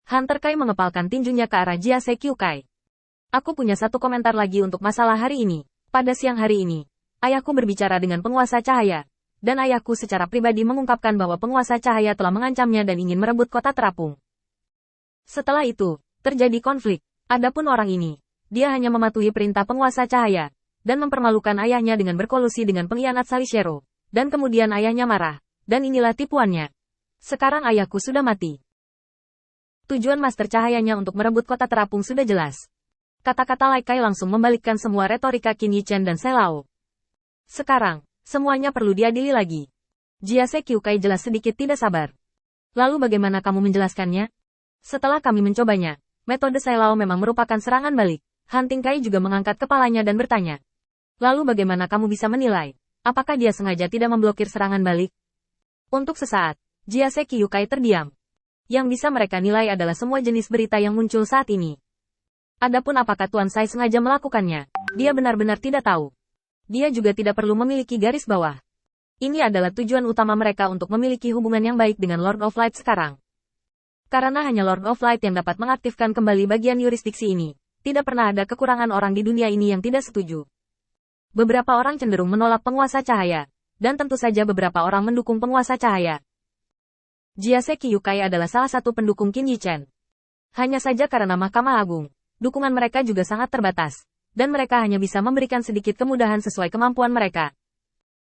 Hunter Kai mengepalkan tinjunya ke arah Jia Sekyukai. Aku punya satu komentar lagi untuk masalah hari ini. Pada siang hari ini, ayahku berbicara dengan penguasa cahaya. Dan ayahku secara pribadi mengungkapkan bahwa penguasa cahaya telah mengancamnya dan ingin merebut kota terapung. Setelah itu, terjadi konflik. Adapun orang ini, dia hanya mematuhi perintah penguasa cahaya, dan mempermalukan ayahnya dengan berkolusi dengan pengkhianat Salishero. Dan kemudian ayahnya marah. Dan inilah tipuannya. Sekarang ayahku sudah mati. Tujuan Master Cahayanya untuk merebut kota terapung sudah jelas. Kata-kata Lai Kai langsung membalikkan semua retorika Qin Yichen dan Selao. Sekarang, semuanya perlu diadili lagi. Jia Sekyukai jelas sedikit tidak sabar. Lalu bagaimana kamu menjelaskannya? Setelah kami mencobanya, metode Selao memang merupakan serangan balik. Hunting Kai juga mengangkat kepalanya dan bertanya. Lalu bagaimana kamu bisa menilai? Apakah dia sengaja tidak memblokir serangan balik? Untuk sesaat, Jia Sekyukai terdiam. Yang bisa mereka nilai adalah semua jenis berita yang muncul saat ini. Adapun apakah Tuan Sai sengaja melakukannya, dia benar-benar tidak tahu. Dia juga tidak perlu memiliki garis bawah. Ini adalah tujuan utama mereka untuk memiliki hubungan yang baik dengan Lord of Light sekarang. Karena hanya Lord of Light yang dapat mengaktifkan kembali bagian yurisdiksi ini, tidak pernah ada kekurangan orang di dunia ini yang tidak setuju. Beberapa orang cenderung menolak penguasa cahaya, dan tentu saja beberapa orang mendukung penguasa cahaya. Jia Sekyukai adalah salah satu pendukung Qin Yichen. Hanya saja karena Mahkamah Agung, dukungan mereka juga sangat terbatas, dan mereka hanya bisa memberikan sedikit kemudahan sesuai kemampuan mereka.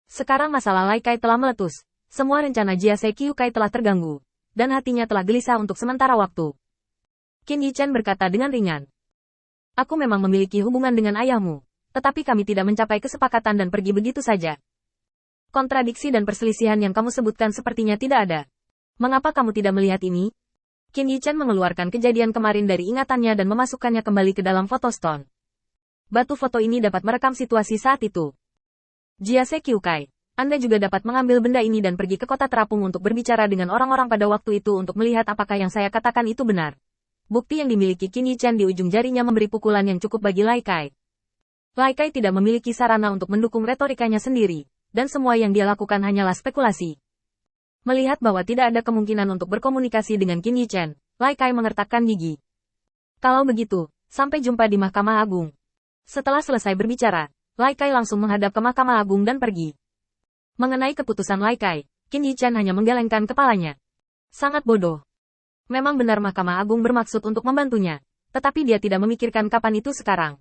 Sekarang masalah Lai Kai telah meletus, semua rencana Jia Sekyukai telah terganggu, dan hatinya telah gelisah untuk sementara waktu. Qin Yichen berkata dengan ringan. Aku memang memiliki hubungan dengan ayahmu, tetapi kami tidak mencapai kesepakatan dan pergi begitu saja. Kontradiksi dan perselisihan yang kamu sebutkan sepertinya tidak ada. Mengapa kamu tidak melihat ini? Qin Yichen mengeluarkan kejadian kemarin dari ingatannya dan memasukkannya kembali ke dalam fotostone. Batu foto ini dapat merekam situasi saat itu. Jia Sekyukai, Anda juga dapat mengambil benda ini dan pergi ke kota terapung untuk berbicara dengan orang-orang pada waktu itu untuk melihat apakah yang saya katakan itu benar. Bukti yang dimiliki Qin Yichen di ujung jarinya memberi pukulan yang cukup bagi Lai Kai. Lai Kai tidak memiliki sarana untuk mendukung retorikanya sendiri, dan semua yang dia lakukan hanyalah spekulasi. Melihat bahwa tidak ada kemungkinan untuk berkomunikasi dengan Qin Yichen, Lai Kai mengertakkan gigi. Kalau begitu, sampai jumpa di Mahkamah Agung. Setelah selesai berbicara, Lai Kai langsung menghadap ke Mahkamah Agung dan pergi. Mengenai keputusan Lai Kai, Qin Yichen hanya menggelengkan kepalanya. Sangat bodoh. Memang benar Mahkamah Agung bermaksud untuk membantunya, tetapi dia tidak memikirkan kapan itu sekarang.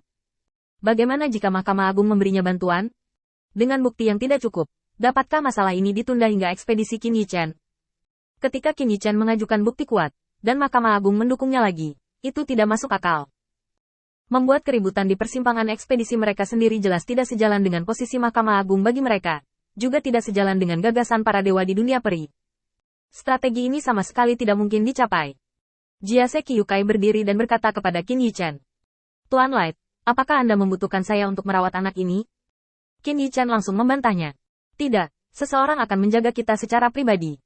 Bagaimana jika Mahkamah Agung memberinya bantuan? Dengan bukti yang tidak cukup, dapatkah masalah ini ditunda hingga ekspedisi Qin Yichen? Ketika Qin Yichen mengajukan bukti kuat, dan Mahkamah Agung mendukungnya lagi, itu tidak masuk akal. Membuat keributan di persimpangan ekspedisi mereka sendiri jelas tidak sejalan dengan posisi Mahkamah Agung bagi mereka, juga tidak sejalan dengan gagasan para dewa di dunia peri. Strategi ini sama sekali tidak mungkin dicapai. Jia Sekyukai berdiri dan berkata kepada Qin Yichen. Tuan Light, apakah Anda membutuhkan saya untuk merawat anak ini? Qin Yichen langsung membantahnya. Tidak, seseorang akan menjaga kita secara pribadi.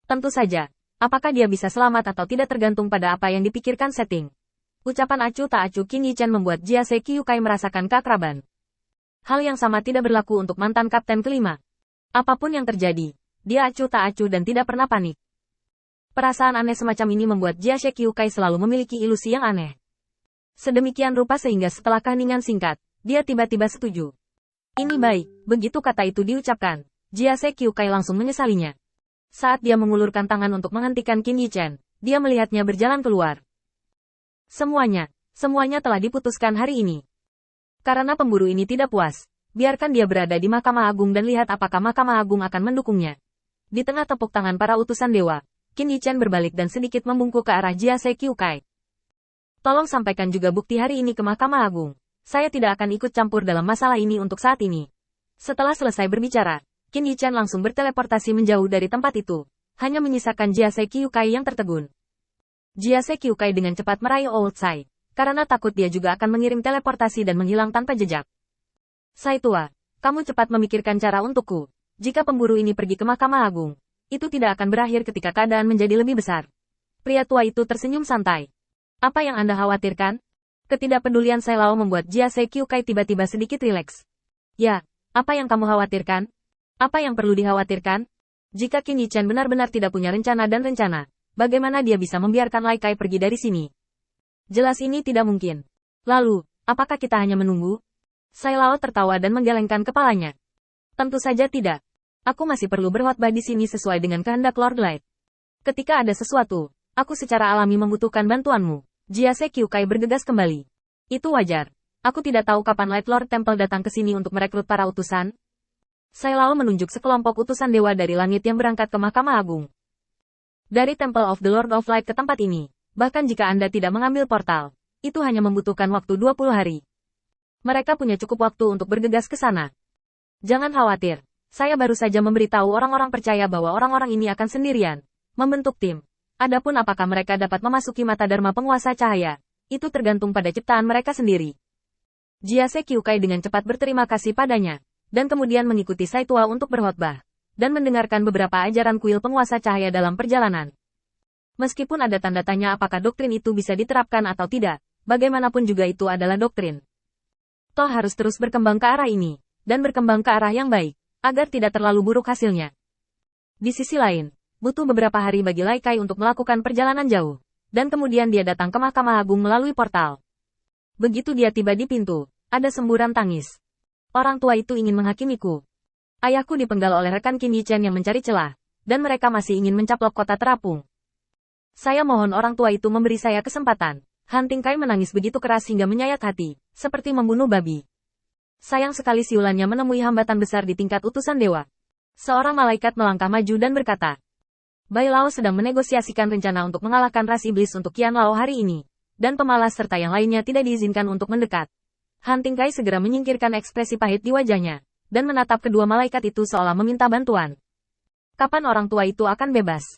Tentu saja, apakah dia bisa selamat atau tidak tergantung pada apa yang dipikirkan setting. Ucapan acuh tak acuh Qin Yichen membuat Jia Sekyukai merasakan keakraban. Hal yang sama tidak berlaku untuk mantan kapten kelima. Apapun yang terjadi, dia acuh tak acuh dan tidak pernah panik. Perasaan aneh semacam ini membuat Jia Sekyukai selalu memiliki ilusi yang aneh. Sedemikian rupa sehingga setelah keheningan singkat, dia tiba-tiba setuju. Ini baik, begitu kata itu diucapkan, Jia Sekyukai langsung menyesalinya. Saat dia mengulurkan tangan untuk menghentikan Qin Yichen, dia melihatnya berjalan keluar. Semuanya telah diputuskan hari ini. Karena pemburu ini tidak puas, biarkan dia berada di Mahkamah Agung dan lihat apakah Mahkamah Agung akan mendukungnya. Di tengah tepuk tangan para utusan dewa, Qin Yichen berbalik dan sedikit membungkuk ke arah Jia Sekyukai. Tolong sampaikan juga bukti hari ini ke Mahkamah Agung. Saya tidak akan ikut campur dalam masalah ini untuk saat ini. Setelah selesai berbicara, Qin Yichen langsung berteleportasi menjauh dari tempat itu, hanya menyisakan Jia Sekyukai yang tertegun. Jia Sekyukai dengan cepat meraih Old Sai, karena takut dia juga akan mengirim teleportasi dan menghilang tanpa jejak. Sai tua, kamu cepat memikirkan cara untukku. Jika pemburu ini pergi ke Mahkamah Agung, itu tidak akan berakhir ketika keadaan menjadi lebih besar. Pria tua itu tersenyum santai. Apa yang Anda khawatirkan? Ketidakpedulian Selao membuat Jia Sekyukai tiba-tiba sedikit rileks. Ya, apa yang kamu khawatirkan? Apa yang perlu dikhawatirkan? Jika Qin Yichen benar-benar tidak punya rencana dan rencana, bagaimana dia bisa membiarkan Lai Kai pergi dari sini? Jelas ini tidak mungkin. Lalu, apakah kita hanya menunggu? Sai Lao tertawa dan menggelengkan kepalanya. Tentu saja tidak. Aku masih perlu berkhotbah di sini sesuai dengan kehendak Lord Light. Ketika ada sesuatu, aku secara alami membutuhkan bantuanmu. Jiase Kyukai bergegas kembali. Itu wajar. Aku tidak tahu kapan Light Lord Temple datang ke sini untuk merekrut para utusan. Sai Lao menunjuk sekelompok utusan dewa dari langit yang berangkat ke Mahkamah Agung. Dari Temple of the Lord of Light ke tempat ini, bahkan jika Anda tidak mengambil portal, itu hanya membutuhkan waktu 20 hari. Mereka punya cukup waktu untuk bergegas ke sana. Jangan khawatir, saya baru saja memberitahu orang-orang percaya bahwa orang-orang ini akan sendirian, membentuk tim. Adapun apakah mereka dapat memasuki mata dharma penguasa cahaya, itu tergantung pada ciptaan mereka sendiri. Jiase Kyukai dengan cepat berterima kasih padanya, dan kemudian mengikuti Sai Tua untuk berkhotbah, dan mendengarkan beberapa ajaran kuil penguasa cahaya dalam perjalanan. Meskipun ada tanda tanya apakah doktrin itu bisa diterapkan atau tidak, bagaimanapun juga itu adalah doktrin. Toh harus terus berkembang ke arah ini, dan berkembang ke arah yang baik, agar tidak terlalu buruk hasilnya. Di sisi lain, butuh beberapa hari bagi Lai Kai untuk melakukan perjalanan jauh, dan kemudian dia datang ke Mahkamah Agung melalui portal. Begitu dia tiba di pintu, ada semburan tangis. Orang tua itu ingin menghakimiku. Ayahku dipenggal oleh rekan Qin Yichen yang mencari celah, dan mereka masih ingin mencaplok kota terapung. Saya mohon orang tua itu memberi saya kesempatan. Han Tingkai menangis begitu keras hingga menyayat hati, seperti membunuh babi. Sayang sekali siulannya menemui hambatan besar di tingkat utusan dewa. Seorang malaikat melangkah maju dan berkata, Bai Lao sedang menegosiasikan rencana untuk mengalahkan ras iblis untuk Qian Lao hari ini, dan pemalas serta yang lainnya tidak diizinkan untuk mendekat. Han Tingkai segera menyingkirkan ekspresi pahit di wajahnya, dan menatap kedua malaikat itu seolah meminta bantuan. Kapan orang tua itu akan bebas?